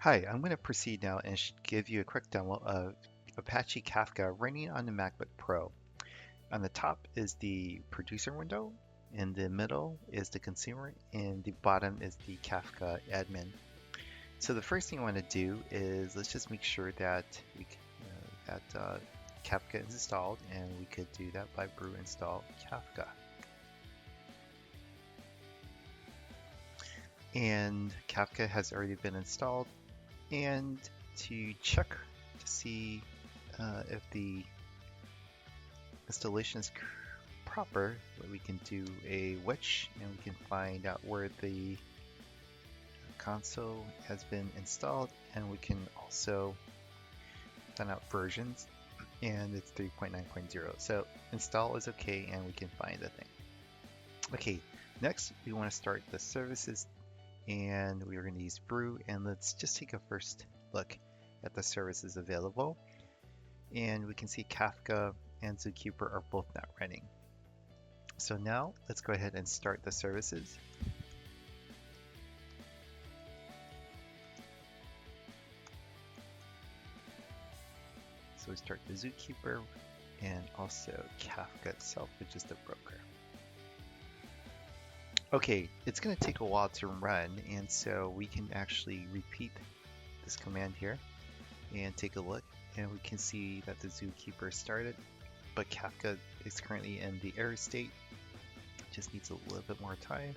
Hi, I'm going to proceed now and give you a quick demo of Apache Kafka running on the MacBook Pro. On the top is the producer window, in the middle is the consumer, and the bottom is the Kafka admin. So the first thing I want to do is let's just make sure that Kafka is installed, and we could do that by brew install Kafka. And Kafka has already been installed. And to check to see if the installation is proper, we can do a which, and we can find out where the console has been installed, and we can also find out versions, and it's 3.9.0. So install is okay, and we can find the thing. Okay, next we want to start the services, and we're going to use brew, and let's just take a first look at the services available. And we can see Kafka and Zookeeper are both not running. So now let's go ahead and start the services. So we start the Zookeeper and also Kafka itself, which is the broker. Okay, it's going to take a while to run, and so we can actually repeat this command here and take a look, and we can see that the Zookeeper started, but Kafka is currently in the error state. Just needs a little bit more time.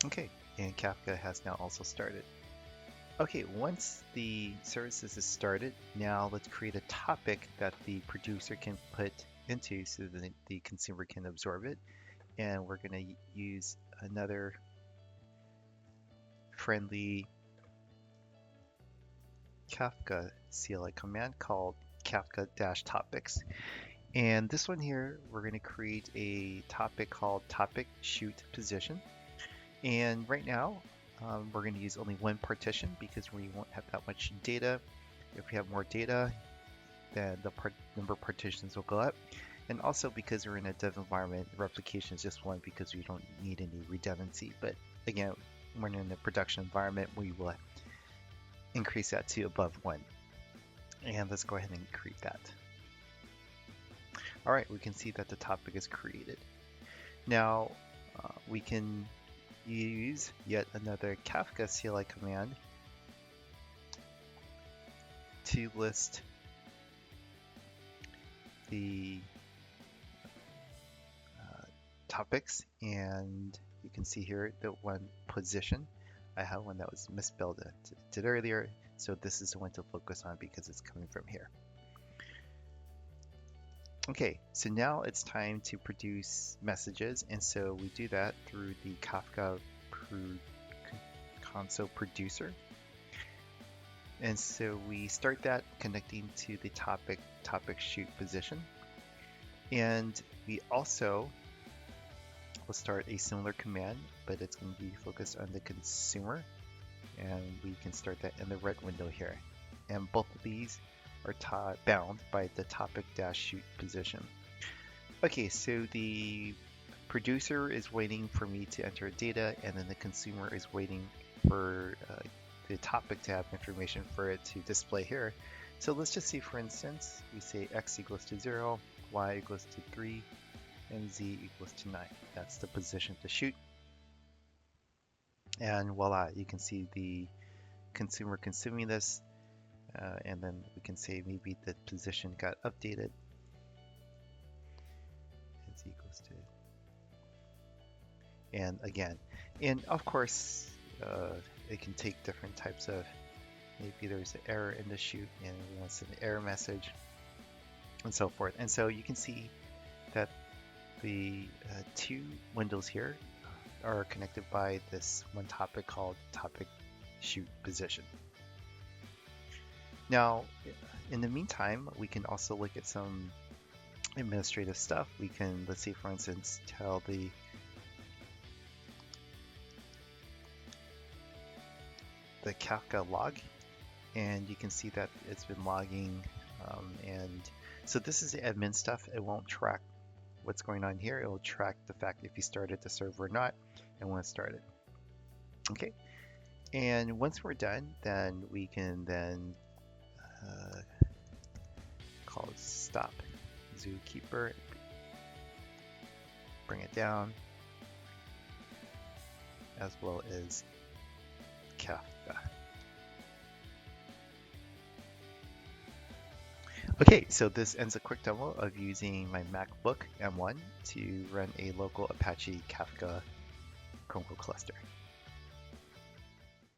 Okay, and Kafka has now also started. Okay, once the services is started, now let's create a topic that the producer can put into so that the consumer can absorb it. And we're going to use another friendly Kafka CLI command called Kafka-topics. And this one here, we're going to create a topic called topic shoot position. And right now, we're going to use only one partition because we won't have that much data. If we have more data, then the number of partitions will go up. And also because we're in a dev environment, replication is just one because we don't need any redundancy. But again, when in a production environment, we will increase that to above 1. And let's go ahead and create that. All right, we can see that the topic is created. Now, we can use yet another Kafka CLI command to list the topics, and you can see here the one position. I have one that was misspelled did earlier, so this is the one to focus on because it's coming from here. Okay, so now it's time to produce messages, and so we do that through the Kafka console producer. And so we start that connecting to the topic shoot position, and we also will start a similar command, but it's going to be focused on the consumer, and we can start that in the red window here. And both of these are bound by the topic-shoot position. Okay, so the producer is waiting for me to enter data, and then the consumer is waiting for the topic to have information for it to display here. So let's just see, for instance, we say x equals to 0, y equals to 3, and z equals to 9. That's the position to shoot. And voila, you can see the consumer consuming this. And then we can say maybe the position got updated. It's equals to, and again, and of course, it can take different types of, maybe there's an error in the shoot and we want to send an error message and so forth. And so you can see that the two windows here are connected by this one topic called topic shoot position. Now, in the meantime, we can also look at some administrative stuff. We can, let's say, for instance, tell the Kafka log, and you can see that it's been logging. And so this is the admin stuff. It won't track what's going on here. It will track the fact if you started the server or not and when it started. Okay, and once we're done, then we can then call it stop zookeeper, bring it down, as well as Kafka. Okay, so this ends a quick demo of using my MacBook M1 to run a local Apache Kafka Chrome cluster.